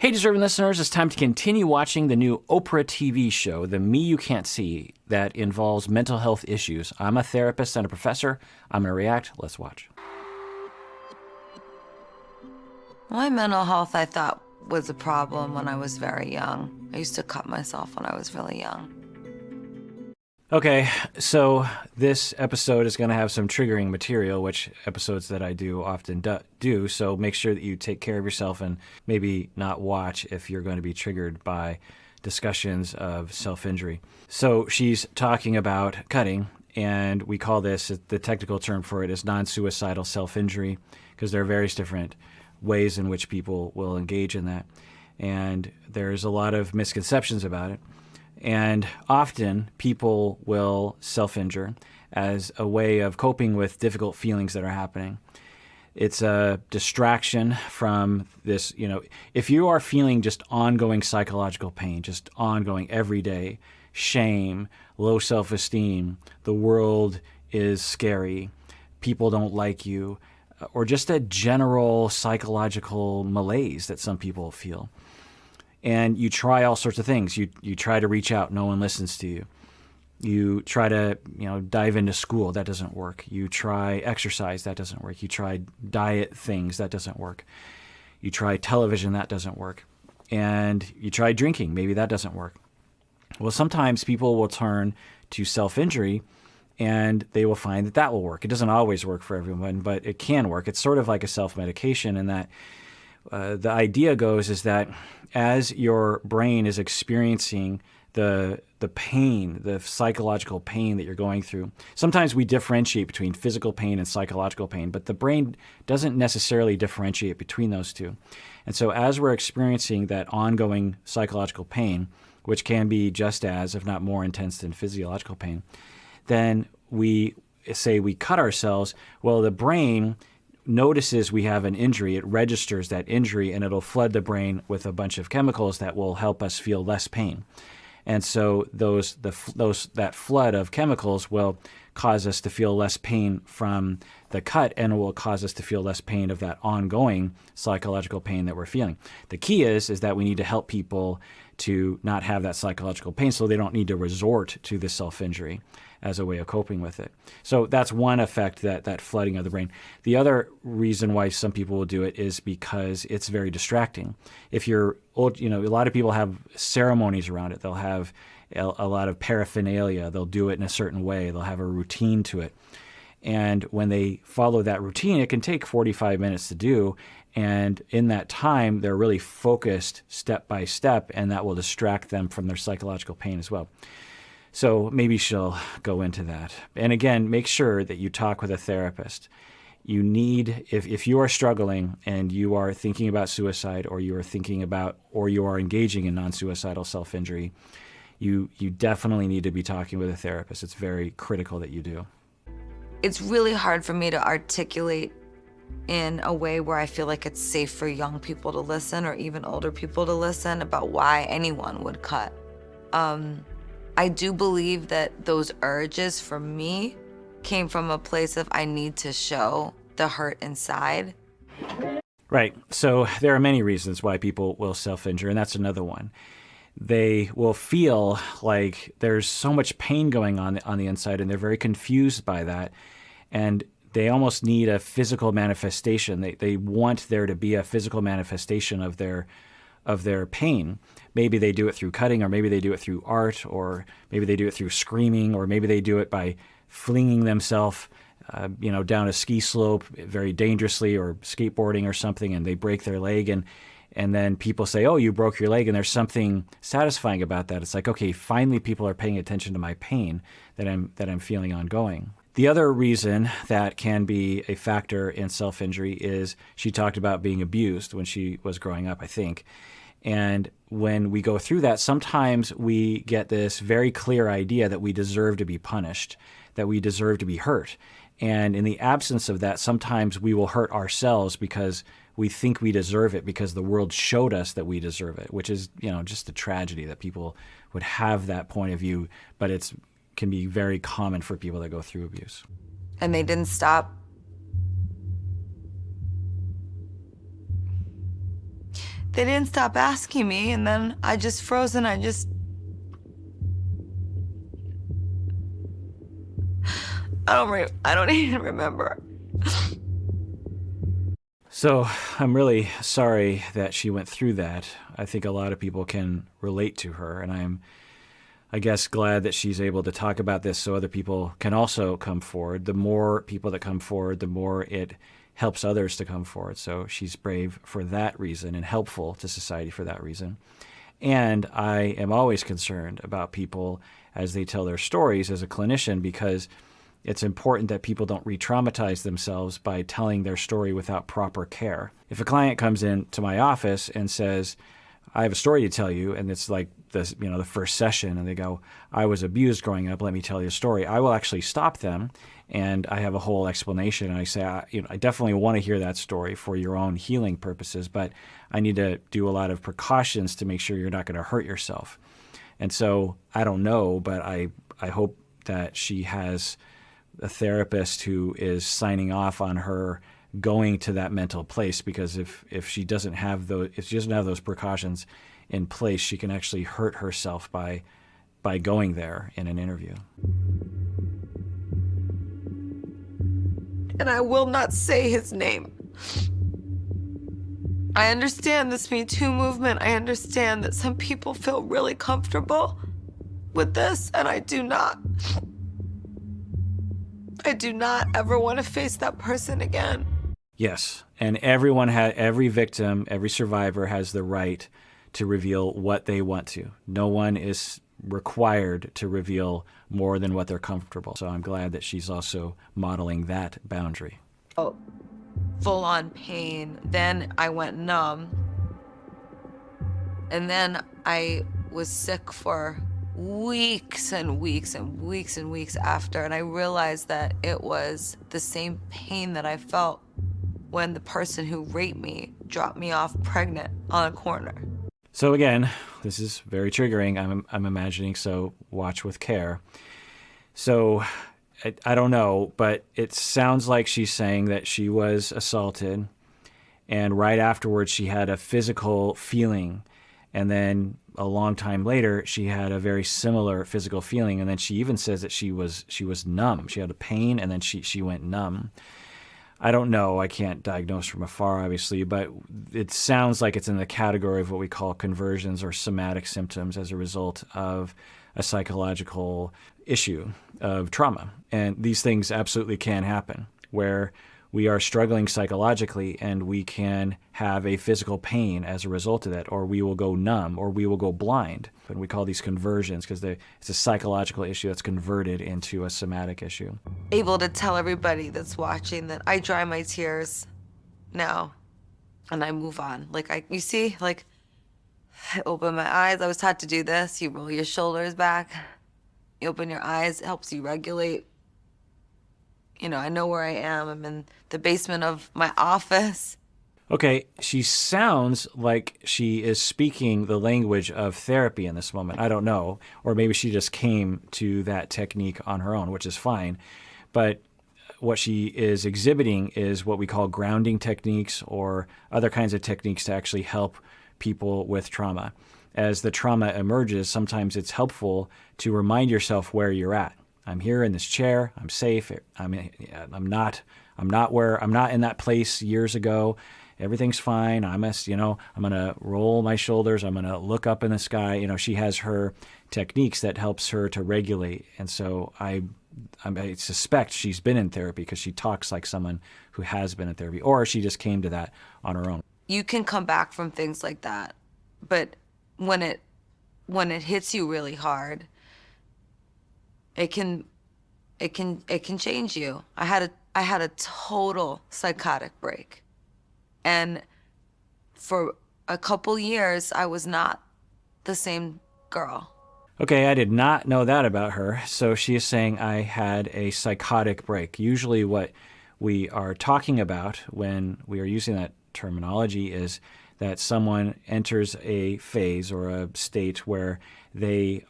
Hey, deserving listeners, it's time to continue watching the new Oprah TV show, The Me You Can't See, that involves mental health issues. I'm a therapist and a professor. I'm going to react. Let's watch. My mental health, I thought, was a problem when I was very young. I used to cut myself when I was really young. Okay, so this episode is going to have some triggering material, which episodes that I do often do, so make sure that you take care of yourself and maybe not watch if you're going to be triggered by discussions of self-injury. So she's talking about cutting, and we call this, the technical term for it is non-suicidal self-injury, because there are various different ways in which people will engage in that, and there's a lot of misconceptions about it. And often people will self-injure as a way of coping with difficult feelings that are happening. It's a distraction from this, if you are feeling just ongoing psychological pain, just ongoing everyday shame, low self-esteem, the world is scary, people don't like you, or just a general psychological malaise that some people feel. And you try all sorts of things. You try to reach out, no one listens to you. You try to dive into school, that doesn't work. You try exercise, that doesn't work. You try diet things, that doesn't work. You try television, that doesn't work. And you try drinking, maybe that doesn't work. Well, sometimes people will turn to self-injury and they will find that that will work. It doesn't always work for everyone, but it can work. It's sort of like a self-medication in that the idea goes is that as your brain is experiencing the pain, the psychological pain that you're going through, sometimes we differentiate between physical pain and psychological pain, but the brain doesn't necessarily differentiate between those two. And so as we're experiencing that ongoing psychological pain, which can be just as, if not more intense than physiological pain, then we say we cut ourselves. Well, the brain notices we have an injury, it registers that injury, and it'll flood the brain with a bunch of chemicals that will help us feel less pain. And so that flood of chemicals will cause us to feel less pain from the cut, and it will cause us to feel less pain of that ongoing psychological pain that we're feeling. The key is that we need to help people to not have that psychological pain so they don't need to resort to the self-injury as a way of coping with it. So that's one effect, that flooding of the brain. The other reason why some people will do it is because it's very distracting. If you're old, a lot of people have ceremonies around it. They'll have a lot of paraphernalia. They'll do it in a certain way. They'll have a routine to it. And when they follow that routine, it can take 45 minutes to do. And in that time, they're really focused step by step, and that will distract them from their psychological pain as well. So maybe she'll go into that. And again, make sure that you talk with a therapist. You need, if you are struggling and you are thinking about suicide, or you are thinking about, or you are engaging in non-suicidal self-injury, you definitely need to be talking with a therapist. It's very critical that you do. It's really hard for me to articulate in a way where I feel like it's safe for young people to listen, or even older people to listen, about why anyone would cut. I do believe that those urges for me came from a place of I need to show the hurt inside. Right. So there are many reasons why people will self-injure, and that's another one. They will feel like there's so much pain going on the inside, and they're very confused by that. And they almost need a physical manifestation. They want there to be a physical manifestation of their pain. Maybe they do it through cutting, or maybe they do it through art, or maybe they do it through screaming, or maybe they do it by flinging themselves down a ski slope very dangerously, or skateboarding or something, and they break their leg, and then people say, oh, you broke your leg, and there's something satisfying about that. It's like, okay, finally people are paying attention to my pain that I'm feeling ongoing. The other reason that can be a factor in self-injury is she talked about being abused when she was growing up, I think. And when we go through that, sometimes we get this very clear idea that we deserve to be punished, that we deserve to be hurt. And in the absence of that, sometimes we will hurt ourselves because we think we deserve it, because the world showed us that we deserve it, which is, just a tragedy that people would have that point of view, but it can be very common for people that go through abuse. And they didn't stop. they didn't stop asking me, and then I just froze and I don't even remember. So I'm really sorry that she went through that. I think a lot of people can relate to her, and I guess, glad that she's able to talk about this so other people can also come forward. The more people that come forward, the more it helps others to come forward. So she's brave for that reason and helpful to society for that reason. And I am always concerned about people as they tell their stories as a clinician, because it's important that people don't re-traumatize themselves by telling their story without proper care. If a client comes into my office and says, I have a story to tell you, and it's like this, the first session, and they go, I was abused growing up, let me tell you a story, I will actually stop them, and I have a whole explanation, and I say, I definitely want to hear that story for your own healing purposes, but I need to do a lot of precautions to make sure you're not going to hurt yourself. And so I don't know, but I hope that she has a therapist who is signing off on her going to that mental place, because if she doesn't have those precautions in place, she can actually hurt herself by going there in an interview. And I will not say his name. I understand this Me Too movement. I understand that some people feel really comfortable with this, and I do not. I do not ever want to face that person again. Yes, and every victim, every survivor has the right to reveal what they want to. No one is required to reveal more than what they're comfortable. So I'm glad that she's also modeling that boundary. Oh, full-on pain. Then I went numb. And then I was sick for weeks and weeks and weeks and weeks after. And I realized that it was the same pain that I felt when the person who raped me dropped me off pregnant on a corner. So again, this is very triggering, I'm imagining, so watch with care. So I don't know, but it sounds like she's saying that she was assaulted, and right afterwards she had a physical feeling, and then a long time later she had a very similar physical feeling, and then she even says that she was numb. She had a pain, and then she went numb. I don't know. I can't diagnose from afar, obviously, but it sounds like it's in the category of what we call conversions or somatic symptoms as a result of a psychological issue of trauma. And these things absolutely can happen, where we are struggling psychologically and we can have a physical pain as a result of that, or we will go numb, or we will go blind. And we call these conversions because it's a psychological issue that's converted into a somatic issue. Able to tell everybody that's watching that I dry my tears now and I move on. You see, I open my eyes. I was taught to do this. You roll your shoulders back. You open your eyes. It helps you regulate. I know where I am. I'm in the basement of my office. Okay, she sounds like she is speaking the language of therapy in this moment. I don't know. Or maybe she just came to that technique on her own, which is fine. But what she is exhibiting is what we call grounding techniques or other kinds of techniques to actually help people with trauma. As the trauma emerges, sometimes it's helpful to remind yourself where you're at. I'm here in this chair. I'm safe. I'm not in that place years ago. Everything's fine. I'm gonna roll my shoulders. I'm gonna look up in the sky. She has her techniques that helps her to regulate. And so I suspect she's been in therapy because she talks like someone who has been in therapy, or she just came to that on her own. You can come back from things like that, but when it hits you really hard, it can change you. I had a total psychotic break, and for a couple years I was not the same girl. Okay, I did not know that about her. So she is saying I had a psychotic break. Usually what we are talking about when we are using that terminology is that someone enters a phase or a state where they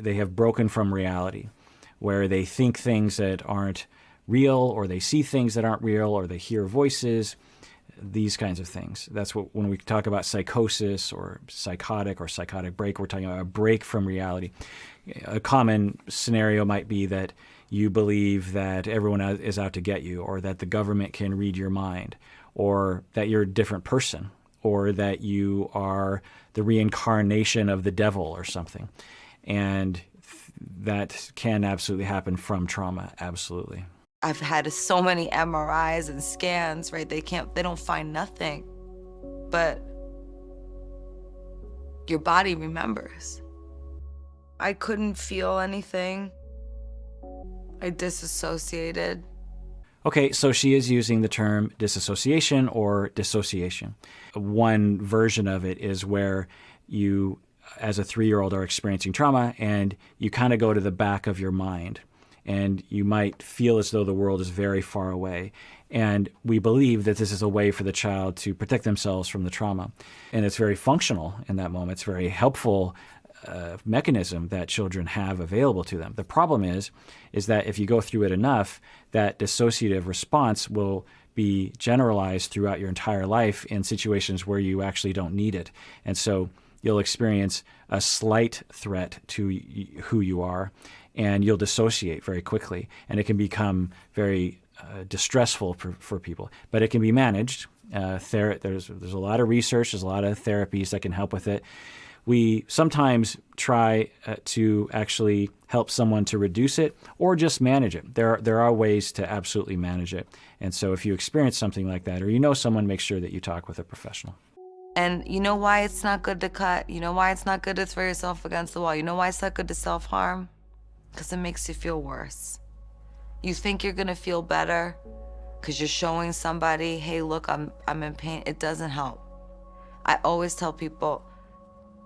have broken from reality, where they think things that aren't real, or they see things that aren't real, or they hear voices these kinds of things. That's what, when we talk about psychosis or psychotic break, we're talking about a break from reality. A common scenario might be that you believe that everyone is out to get you, or that the government can read your mind, or that you're a different person, or that you are the reincarnation of the devil or something. And that can absolutely happen from trauma, absolutely. I've had so many MRIs and scans, right? They don't find nothing, but your body remembers. I couldn't feel anything. I disassociated. Okay, so she is using the term disassociation or dissociation. One version of it is where you, as a 3-year-old, are experiencing trauma and you kind of go to the back of your mind. And you might feel as though the world is very far away. And we believe that this is a way for the child to protect themselves from the trauma. And it's very functional in that moment. It's a very helpful mechanism that children have available to them. The problem is that if you go through it enough, that dissociative response will be generalized throughout your entire life in situations where you actually don't need it. And so you'll experience a slight threat to who you are, and you'll dissociate very quickly, and it can become very distressful for people. But it can be managed. There's a lot of research, there's a lot of therapies that can help with it. We sometimes try to actually help someone to reduce it or just manage it. There are ways to absolutely manage it. And so if you experience something like that, or you know someone, make sure that you talk with a professional. And you know why it's not good to cut? You know why it's not good to throw yourself against the wall? You know why it's not good to self-harm? Because it makes you feel worse. You think you're gonna feel better because you're showing somebody, hey, look, I'm in pain. It doesn't help. I always tell people,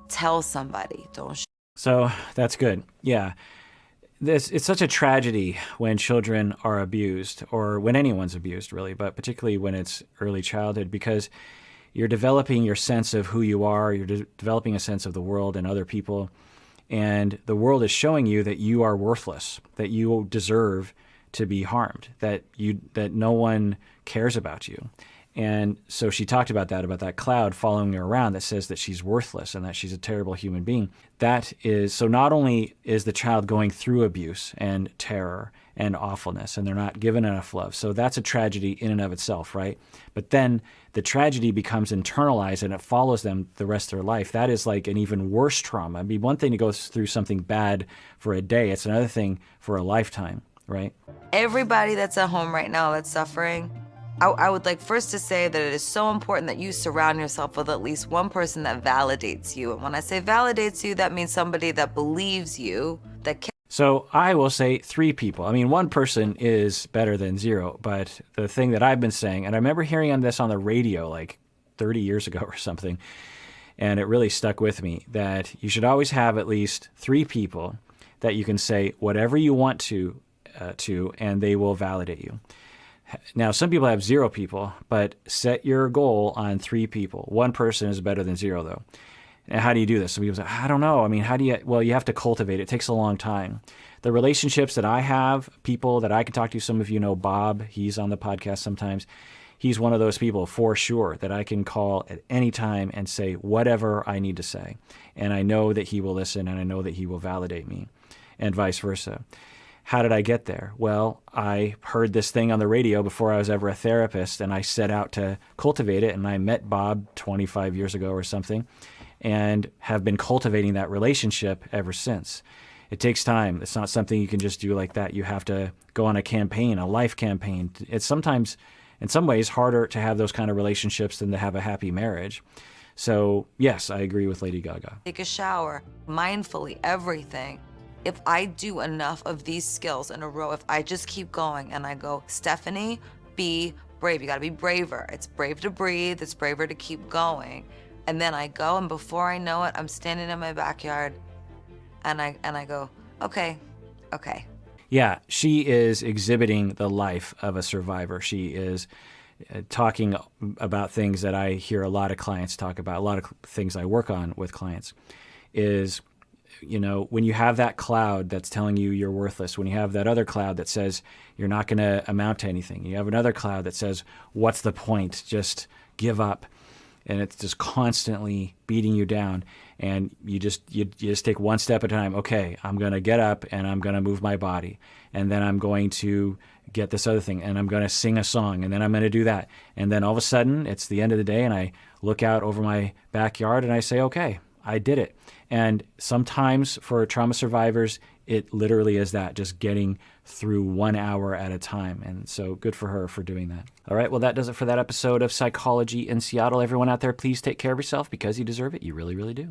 tell somebody, don't. So that's good. Yeah. It's such a tragedy when children are abused, or when anyone's abused, really, but particularly when it's early childhood, because you're developing your sense of who you are, you're developing a sense of the world and other people, and the world is showing you that you are worthless, that you deserve to be harmed, that no one cares about you. And so she talked about that cloud following her around that says that she's worthless and that she's a terrible human being. So not only is the child going through abuse and terror and awfulness, and they're not given enough love. So that's a tragedy in and of itself, right? But then the tragedy becomes internalized and it follows them the rest of their life. That is like an even worse trauma. It'd be one thing to go through something bad for a day. It's another thing for a lifetime, right? Everybody that's at home right now that's suffering, I would like first to say that it is so important that you surround yourself with at least one person that validates you. And when I say validates you, that means somebody that believes you, that cares. So I will say 3 people. I mean, one person is better than 0, but the thing that I've been saying, and I remember hearing this on the radio like 30 years ago or something, and it really stuck with me, that you should always have at least 3 people that you can say whatever you want to, and they will validate you. Now, some people have 0 people, but set your goal on 3 people. One person is better than 0, though. And how do you do this? Some people say, I don't know. I mean, well, you have to cultivate it. It takes a long time. The relationships that I have, people that I can talk to, some of you know Bob, he's on the podcast sometimes. He's one of those people for sure that I can call at any time and say whatever I need to say. And I know that he will listen, and I know that he will validate me, and vice versa. How did I get there? Well, I heard this thing on the radio before I was ever a therapist, and I set out to cultivate it, and I met Bob 25 years ago or something, and have been cultivating that relationship ever since. It takes time. It's not something you can just do like that. You have to go on a campaign, a life campaign. It's sometimes, in some ways, harder to have those kind of relationships than to have a happy marriage. So, yes, I agree with Lady Gaga. Take a shower, mindfully, everything. If I do enough of these skills in a row, if I just keep going and I go, Stephanie, be brave. You gotta be braver. It's brave to breathe. It's braver to keep going. And then I go, and before I know it, I'm standing in my backyard, and I go, okay. Yeah, she is exhibiting the life of a survivor. She is talking about things that I hear a lot of clients talk about, a lot of things I work on with clients, is, you know, when you have that cloud that's telling you you're worthless, when you have that other cloud that says you're not going to amount to anything, you have another cloud that says, what's the point? Just give up, and it's just constantly beating you down. And you just take one step at a time. Okay, I'm going to get up and I'm going to move my body. And then I'm going to get this other thing and I'm going to sing a song and then I'm going to do that. And then all of a sudden it's the end of the day and I look out over my backyard and I say, okay, I did it. And sometimes for trauma survivors, it literally is that, just getting through 1 hour at a time. And so good for her for doing that. All right, well, that does it for that episode of Psychology in Seattle. Everyone out there, please take care of yourself because you deserve it. You really, really do.